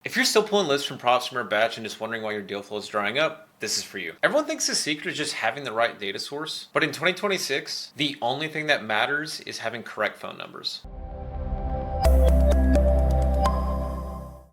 If you're still pulling lists from props from your batch and just wondering why your deal flow is drying up, this is for you. Everyone thinks the secret is just having the right data source, but in 2026, the only thing that matters is having correct phone numbers.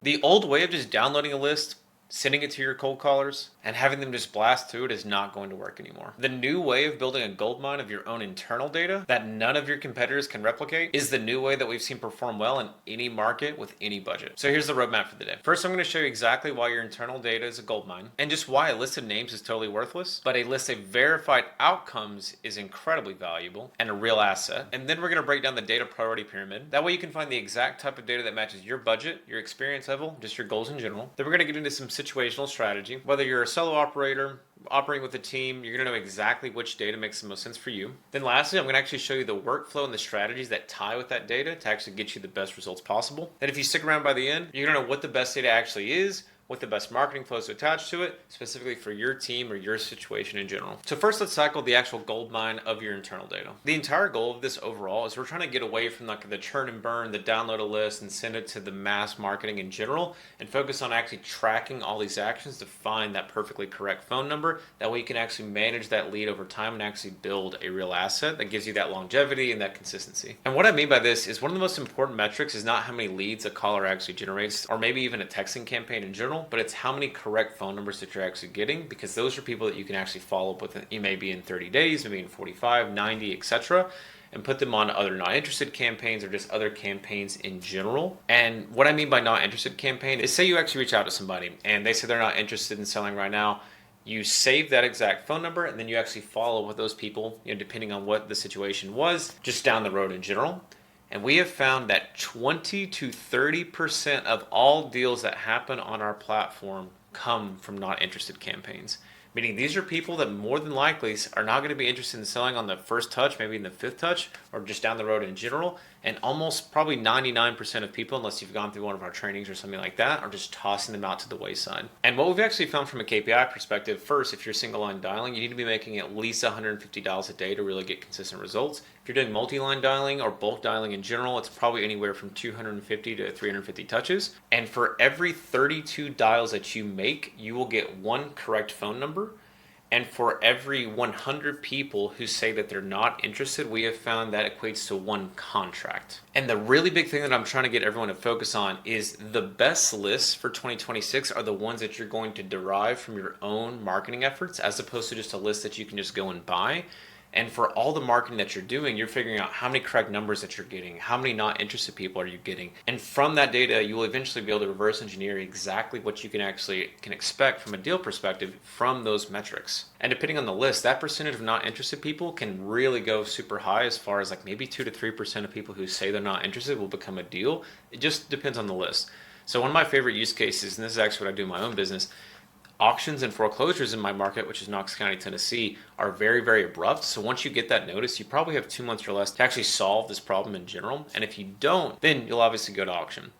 The old way of just downloading a list, sending it to your cold callers, and having them just blast through it is not going to work anymore. The new way of building a goldmine of your own internal data that none of your competitors can replicate is the new way that we've seen perform well in any market with any budget. So here's the roadmap for the day. First, I'm going to show you exactly why your internal data is a goldmine, and just why a list of names is totally worthless, but a list of verified outcomes is incredibly valuable and a real asset. And then we're going to break down the data priority pyramid. That way you can find the exact type of data that matches your budget, your experience level, just your goals in general. Then we're going to get into some situational strategy. Whether you're a solo operator, operating with a team, you're going to know exactly which data makes the most sense for you. Then lastly, I'm going to actually show you the workflow and the strategies that tie with that data to actually get you the best results possible. And if you stick around by the end, you're going to know what the best data actually is, what the best marketing flows to attach to it, specifically for your team or your situation in general. So first, let's tackle the actual gold mine of your internal data. The entire goal of this overall is we're trying to get away from like the churn and burn, the download a list and send it to the mass marketing in general, and focus on actually tracking all these actions to find that perfectly correct phone number. That way you can actually manage that lead over time and actually build a real asset that gives you that longevity and that consistency. And what I mean by this is one of the most important metrics is not how many leads a caller actually generates, or maybe even a texting campaign in general, but it's how many correct phone numbers that you're actually getting, because those are people that you can actually follow up with. You may be in 30 days, maybe in 45, 90, etc., and put them on other not interested campaigns or just other campaigns in general. And what I mean by not interested campaign is, say you actually reach out to somebody and they say they're not interested in selling right now. You save that exact phone number and then you actually follow with those people, depending on what the situation was, just down the road in general. And we have found that 20 to 30% of all deals that happen on our platform come from not interested campaigns. Meaning these are people that more than likely are not going to be interested in selling on the first touch, maybe in the fifth touch, or just down the road in general. And almost probably 99% of people, unless you've gone through one of our trainings or something like that, are just tossing them out to the wayside. And what we've actually found from a KPI perspective, first, if you're single line dialing, you need to be making at least 150 dials a day to really get consistent results. If you're doing multi-line dialing or bulk dialing in general, it's probably anywhere from 250 to 350 touches. And for every 32 dials that you make, you will get one correct phone number. And for every 100 people who say that they're not interested, we have found that equates to one contract. And the really big thing that I'm trying to get everyone to focus on is the best lists for 2026 are the ones that you're going to derive from your own marketing efforts, as opposed to just a list that you can just go and buy. And for all the marketing that you're doing, you're figuring out how many correct numbers that you're getting, how many not interested people are you getting. And from that data, you will eventually be able to reverse engineer exactly what you can expect from a deal perspective from those metrics. And depending on the list, that percentage of not interested people can really go super high, as far as like maybe 2 to 3% of people who say they're not interested will become a deal. It just depends on the list. So one of my favorite use cases, and this is actually what I do in my own business, auctions and foreclosures in my market, which is Knox County, Tennessee, are very, very abrupt. So once you get that notice, you probably have 2 months or less to actually solve this problem in general. And if you don't, then you'll obviously go to auction.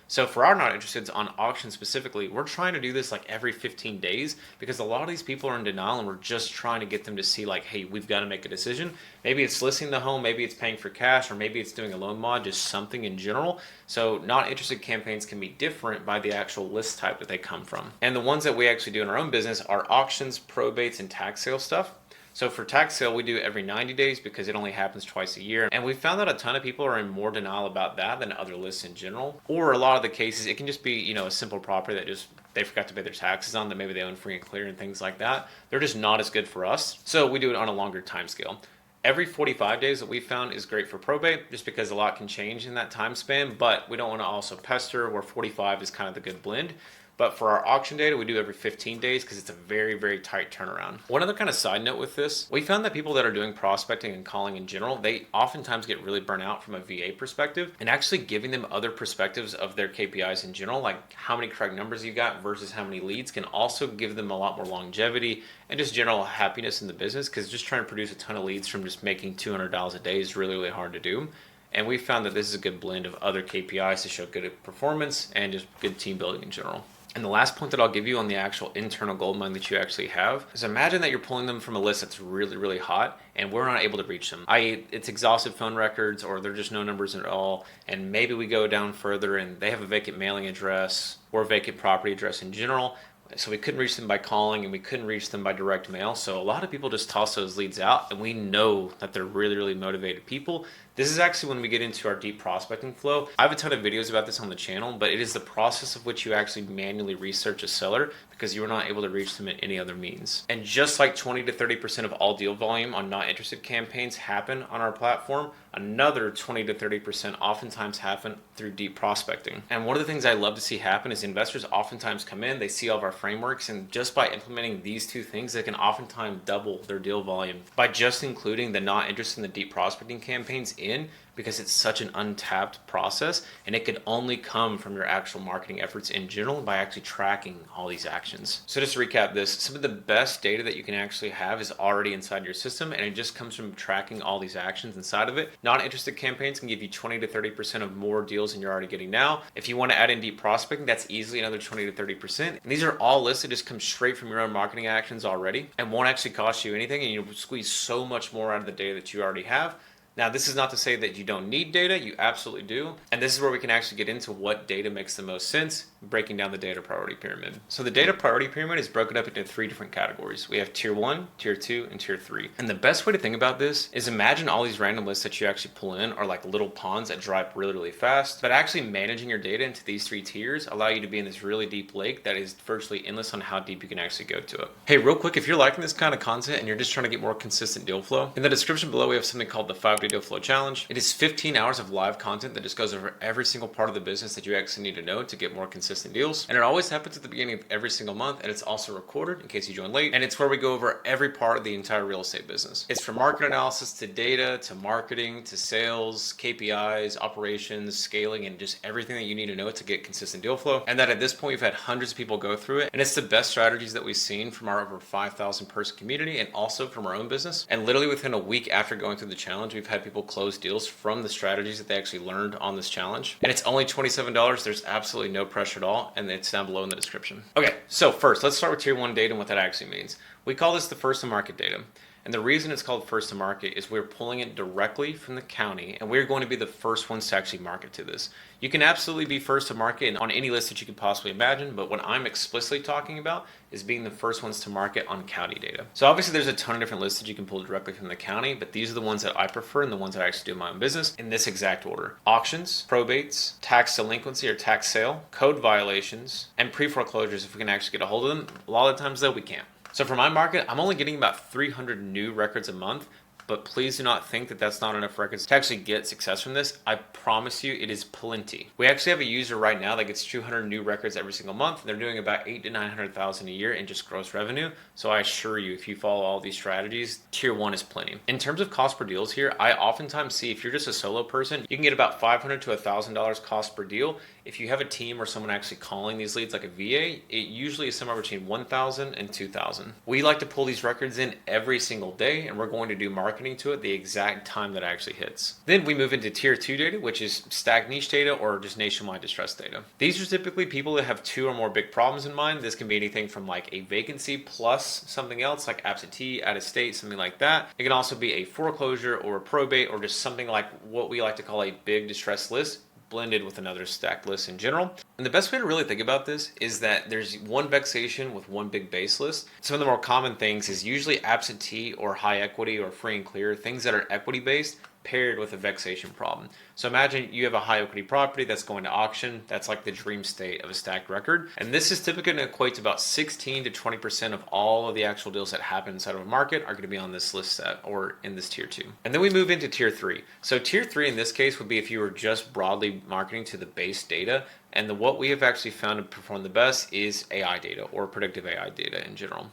So for our not interested on auction specifically, we're trying to do this like every 15 days, because a lot of these people are in denial and we're just trying to get them to see like, hey, we've got to make a decision. Maybe it's listing the home, maybe it's paying for cash, or maybe it's doing a loan mod, just something in general. So not interested campaigns can be different by the actual list type that they come from. And the ones that we actually do in our own business are auctions, probates, and tax sale stuff. So for tax sale, we do every 90 days because it only happens twice a year. And we found that a ton of people are in more denial about that than other lists in general. Or a lot of the cases, it can just be, a simple property that just they forgot to pay their taxes on, that maybe they own free and clear and things like that. They're just not as good for us. So we do it on a longer time scale. Every 45 days that we found is great for probate, just because a lot can change in that time span, but we don't want to also pester, where 45 is kind of the good blend. But for our auction data, we do every 15 days because it's a very, very tight turnaround. One other kind of side note with this, we found that people that are doing prospecting and calling in general, they oftentimes get really burnt out from a VA perspective, and actually giving them other perspectives of their KPIs in general, like how many correct numbers you got versus how many leads, can also give them a lot more longevity and just general happiness in the business, because just trying to produce a ton of leads from just making $200 a day is really, really hard to do. And we found that this is a good blend of other KPIs to show good performance and just good team building in general. And the last point that I'll give you on the actual internal gold mine that you actually have is imagine that you're pulling them from a list that's really, really hot and we're not able to reach them. It's exhausted phone records or they're just no numbers at all. And maybe we go down further and they have a vacant mailing address or vacant property address in general. So we couldn't reach them by calling and we couldn't reach them by direct mail. So a lot of people just toss those leads out and we know that they're really, really motivated people. This is actually when we get into our deep prospecting flow. I have a ton of videos about this on the channel, but it is the process of which you actually manually research a seller because you are not able to reach them in any other means. And just like 20 to 30% of all deal volume on not interested campaigns happen on our platform, another 20 to 30% oftentimes happen through deep prospecting. And one of the things I love to see happen is investors oftentimes come in, they see all of our frameworks, and just by implementing these two things, they can oftentimes double their deal volume by just including the not interested in the deep prospecting campaigns in, because it's such an untapped process and it could only come from your actual marketing efforts in general by actually tracking all these actions. So just to recap this, some of the best data that you can actually have is already inside your system and it just comes from tracking all these actions inside of it. Non-interested campaigns can give you 20 to 30% of more deals than you're already getting now. If you want to add in deep prospecting, that's easily another 20 to 30%. And these are all lists that just come straight from your own marketing actions already and won't actually cost you anything, and you'll squeeze so much more out of the data that you already have. Now, this is not to say that you don't need data, you absolutely do. And this is where we can actually get into what data makes the most sense, breaking down the data priority pyramid. So the data priority pyramid is broken up into 3 different categories. We have tier 1, tier 2, and tier 3. And the best way to think about this is imagine all these random lists that you actually pull in are like little ponds that dry up really, really fast. But actually managing your data into these 3 tiers allow you to be in this really deep lake that is virtually endless on how deep you can actually go to it. Hey, real quick, if you're liking this kind of content and you're just trying to get more consistent deal flow, in the description below we have something called the 5-day deal flow challenge. It is 15 hours of live content that just goes over every single part of the business that you actually need to know to get more consistent deals. And it always happens at the beginning of every single month, and it's also recorded in case you join late. And it's where we go over every part of the entire real estate business. It's from market analysis to data to marketing to sales, KPIs, operations, scaling, and just everything that you need to know to get consistent deal flow. And that at this point, we've had hundreds of people go through it. And it's the best strategies that we've seen from our over 5,000 person community and also from our own business. And literally within a week after going through the challenge, we've had people close deals from the strategies that they actually learned on this challenge. And it's only $27. There's absolutely no pressure at all. And it's down below in the description. Okay, so first, let's start with tier 1 data and what that actually means. We call this the first to market data. And the reason it's called first to market is we're pulling it directly from the county and we're going to be the first ones to actually market to this. You can absolutely be first to market on any list that you could possibly imagine, but what I'm explicitly talking about is being the first ones to market on county data. So obviously there's a ton of different lists that you can pull directly from the county, but these are the ones that I prefer and the ones that I actually do in my own business in this exact order. Auctions, probates, tax delinquency or tax sale, code violations, and pre-foreclosures if we can actually get a hold of them. A lot of times though, we can't. So for my market, I'm only getting about 300 new records a month, but please do not think that that's not enough records to actually get success from this. I promise you it is plenty. We actually have a user right now that gets 200 new records every single month. They're doing about 800 to 900,000 a year in just gross revenue. So I assure you, if you follow all these strategies, tier 1 is plenty. In terms of cost per deals here, I oftentimes see if you're just a solo person, you can get about $500 to $1,000 cost per deal. If you have a team or someone actually calling these leads like a VA, it usually is somewhere between $1,000 and $2,000. We like to pull these records in every single day, and we're going to do marketing to it the exact time that actually hits. Then we move into tier 2 data, which is stacked niche data or just nationwide distress data. These are typically people that have 2 or more big problems in mind. This can be anything from like a vacancy plus something else like absentee, out of state, something like that. It can also be a foreclosure or a probate or just something like what we like to call a big distress list, blended with another stacked list in general. And the best way to really think about this is that there's one vexation with one big base list. Some of the more common things is usually absentee or high equity or free and clear, things that are equity based paired with a vexation problem. So imagine you have a high equity property that's going to auction. That's like the dream state of a stacked record. And this is typically going to equate to about 16 to 20% of all of the actual deals that happen inside of a market are going to be on this list set or in this tier 2. And then we move into tier 3. So tier 3 in this case would be if you were just broadly marketing to the base data. And what we have actually found to perform the best is AI data or predictive AI data in general.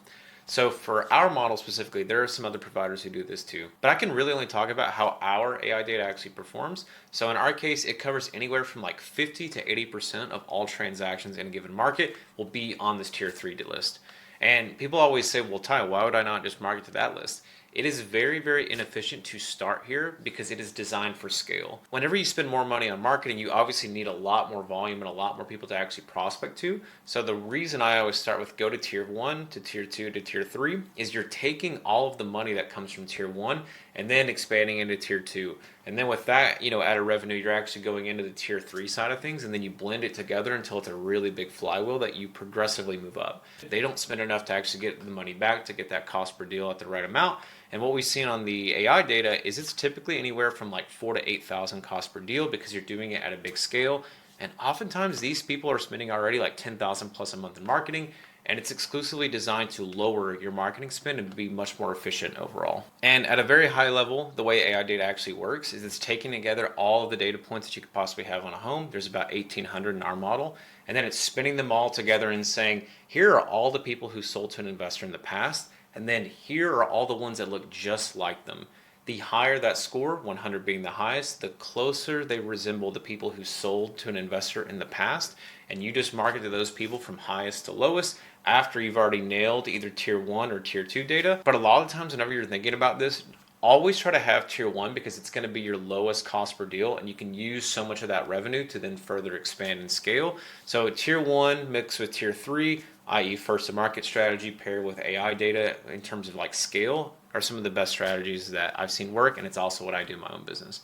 So for our model specifically, there are some other providers who do this too, but I can really only talk about how our AI data actually performs. So in our case, it covers anywhere from like 50 to 80% of all transactions in a given market will be on this tier 3 list. And people always say, well, Ty, why would I not just market to that list? it is very, very inefficient to start here because it is designed for scale. Whenever you spend more money on marketing, you obviously need a lot more volume and a lot more people to actually prospect to. So the reason I always start with go to tier 1 to tier 2 to tier 3 is you're taking all of the money that comes from tier 1 and then expanding into tier 2. And then with that, added revenue, you're actually going into the tier 3 side of things, and then you blend it together until it's a really big flywheel that you progressively move up. They don't spend enough to actually get the money back to get that cost per deal at the right amount. And what we've seen on the AI data is it's typically anywhere from like 4,000 to 8,000 cost per deal because you're doing it at a big scale. And oftentimes these people are spending already like 10,000 plus a month in marketing, and it's exclusively designed to lower your marketing spend and be much more efficient overall. And at a very high level, the way AI data actually works is it's taking together all of the data points that you could possibly have on a home. There's about 1,800 in our model, and then it's spinning them all together and saying, here are all the people who sold to an investor in the past, and then here are all the ones that look just like them. The higher that score, 100 being the highest, the closer they resemble the people who sold to an investor in the past. And you just market to those people from highest to lowest after you've already nailed either tier 1 or tier 2 data. But a lot of times whenever you're thinking about this, always try to have tier 1 because it's going to be your lowest cost per deal, and you can use so much of that revenue to then further expand and scale. So tier 1 mixed with tier 3, i.e. first to market strategy paired with AI data in terms of like scale, are some of the best strategies that I've seen work, and it's also what I do in my own business.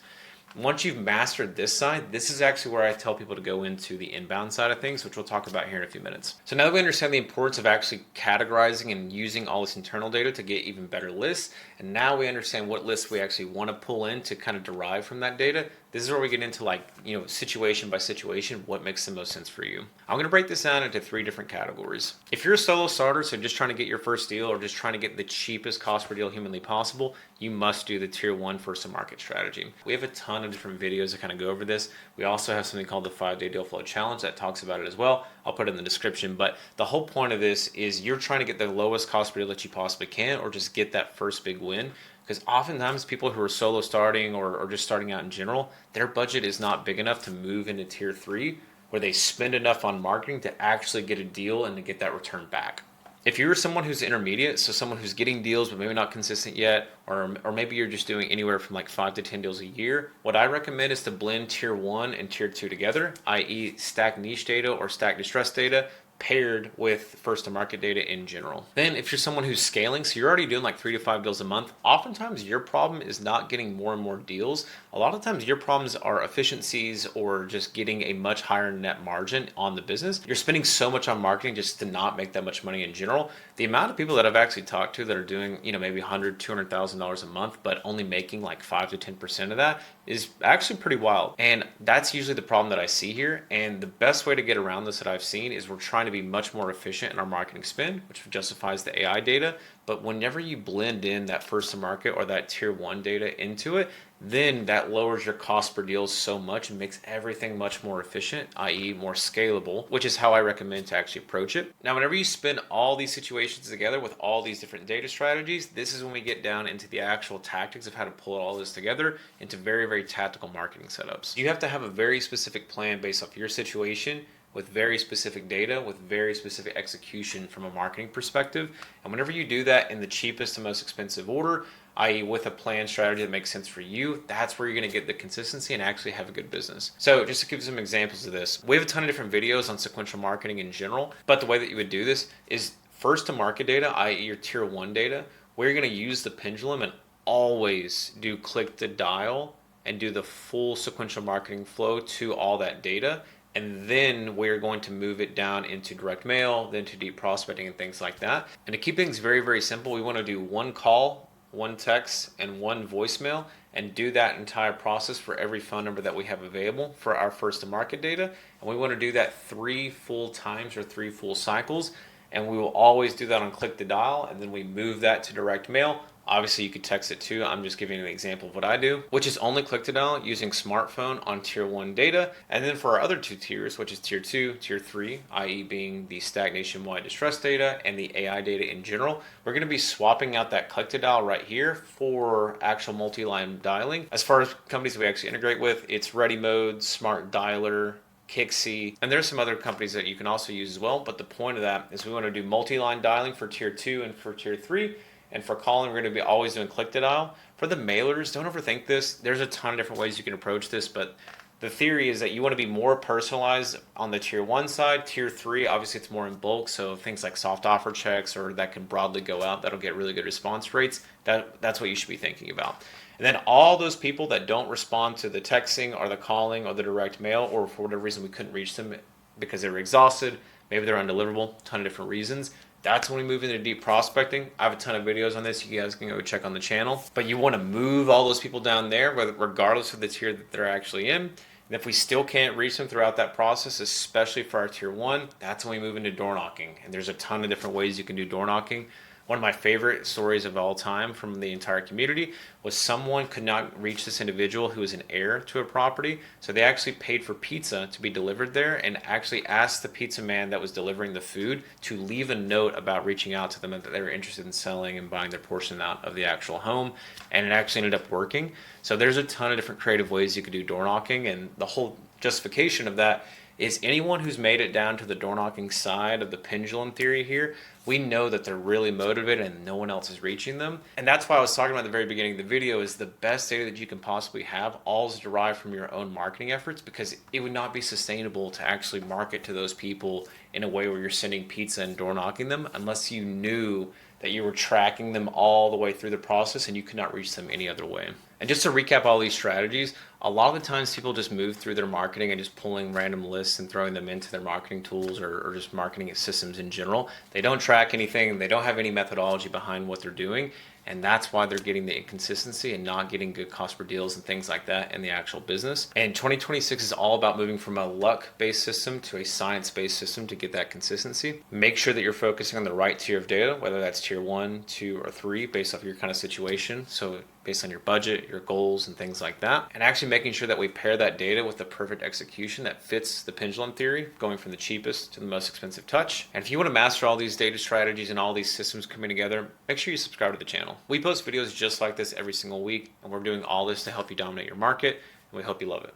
Once you've mastered this side, this is actually where I tell people to go into the inbound side of things, which we'll talk about here in a few minutes. So now that we understand the importance of actually categorizing and using all this internal data to get even better lists, and now we understand what lists we actually want to pull in to kind of derive from that data, this is where we get into situation by situation, what makes the most sense for you. I'm going to break this down into 3 different categories. If you're a solo starter, so just trying to get your first deal or just trying to get the cheapest cost per deal humanly possible, you must do the tier 1 first to market strategy. We have a ton of different videos that kind of go over this. We also have something called the 5-day deal flow challenge that talks about it as well. I'll put it in the description, but the whole point of this is you're trying to get the lowest cost per deal that you possibly can, or just get that first big win. Because oftentimes people who are solo starting or just starting out in general, their budget is not big enough to move into tier 3 where they spend enough on marketing to actually get a deal and to get that return back. If you're someone who's intermediate, so someone who's getting deals but maybe not consistent yet, or maybe you're just doing anywhere from like 5 to 10 deals a year, what I recommend is to blend tier 1 and tier 2 together, i.e. stack niche data or stack distressed data paired with first to market data in general. Then if you're someone who's scaling, so you're already doing like 3 to 5 deals a month, oftentimes your problem is not getting more and more deals. A lot of times your problems are efficiencies or just getting a much higher net margin on the business. You're spending so much on marketing just to not make that much money in general. The amount of people that I've actually talked to that are doing, maybe $100,000, $200,000 a month, but only making like 5 to 10% of that is actually pretty wild. And that's usually the problem that I see here. And the best way to get around this that I've seen is we're trying to be much more efficient in our marketing spend, which justifies the AI data. But whenever you blend in that first to market or that tier 1 data into it, then that lowers your cost per deal so much and makes everything much more efficient, i.e. more scalable, which is how I recommend to actually approach it. Now, whenever you spin all these situations together with all these different data strategies, this is when we get down into the actual tactics of how to pull all this together into very, very tactical marketing setups. You have to have a very specific plan based off your situation, with very specific data, with very specific execution from a marketing perspective. And whenever you do that in the cheapest and most expensive order, i.e. with a plan strategy that makes sense for you, that's where you're going to get the consistency and actually have a good business. So just to give some examples of this, we have a ton of different videos on sequential marketing in general, but the way that you would do this is first to market data, i.e. your tier 1 data, where you're going to use the pendulum and always do click to dial and do the full sequential marketing flow to all that data. And then we're going to move it down into direct mail, then to deep prospecting and things like that. And to keep things very, very simple, we want to do 1 call, 1 text, and 1 voicemail, and do that entire process for every phone number that we have available for our first to market data. And we want to do that 3 full times or 3 full cycles. And we will always do that on click to dial, and then we move that to direct mail. Obviously, you could text it too. I'm just giving you an example of what I do, which is only click to dial using smartphone on tier 1 data. And then for our other 2 tiers, which is tier 2, tier 3, i.e. being the stack nationwide distress data and the AI data in general, we're going to be swapping out that click to dial right here for actual multi-line dialing. As far as companies that we actually integrate with, it's Ready Mode, Smart Dialer, Kixie, and there's some other companies that you can also use as well. But the point of that is we want to do multi-line dialing for tier 2 and for tier 3. And for calling, we're going to be always doing click to dial. For the mailers, don't overthink this. There's a ton of different ways you can approach this, but the theory is that you want to be more personalized on the tier 1 side. Tier 3, obviously it's more in bulk, so things like soft offer checks or that can broadly go out, that'll get really good response rates. That's what you should be thinking about. And then all those people that don't respond to the texting or the calling or the direct mail, or for whatever reason we couldn't reach them because they were exhausted, maybe they're undeliverable, ton of different reasons. That's when we move into deep prospecting. I have a ton of videos on this. You guys can go check on the channel. But you want to move all those people down there, regardless of the tier that they're actually in. And if we still can't reach them throughout that process, especially for our tier 1, that's when we move into door knocking. And there's a ton of different ways you can do door knocking. One of my favorite stories of all time from the entire community was someone could not reach this individual who was an heir to a property. So they actually paid for pizza to be delivered there and actually asked the pizza man that was delivering the food to leave a note about reaching out to them that they were interested in selling and buying their portion out of the actual home. And it actually ended up working. So there's a ton of different creative ways you could do door knocking. And the whole justification of that is anyone who's made it down to the door knocking side of the pendulum theory here, we know that they're really motivated and no one else is reaching them. And that's why I was talking about at the very beginning of the video is the best data that you can possibly have all is derived from your own marketing efforts, because it would not be sustainable to actually market to those people in a way where you're sending pizza and door knocking them unless you knew that you were tracking them all the way through the process and you could not reach them any other way. And just to recap all these strategies, a lot of the times people just move through their marketing and just pulling random lists and throwing them into their marketing tools or just marketing systems in general. They don't track anything. They don't have any methodology behind what they're doing. And that's why they're getting the inconsistency and not getting good cost per deals and things like that in the actual business. And 2026 is all about moving from a luck-based system to a science-based system to get that consistency. Make sure that you're focusing on the right tier of data, whether that's tier 1, 2, or 3, based off your kind of situation. So based on your budget, your goals, and things like that. And actually making sure that we pair that data with the perfect execution that fits the pendulum theory, going from the cheapest to the most expensive touch. And if you want to master all these data strategies and all these systems coming together, make sure you subscribe to the channel. We post videos just like this every single week, and we're doing all this to help you dominate your market, and we hope you love it.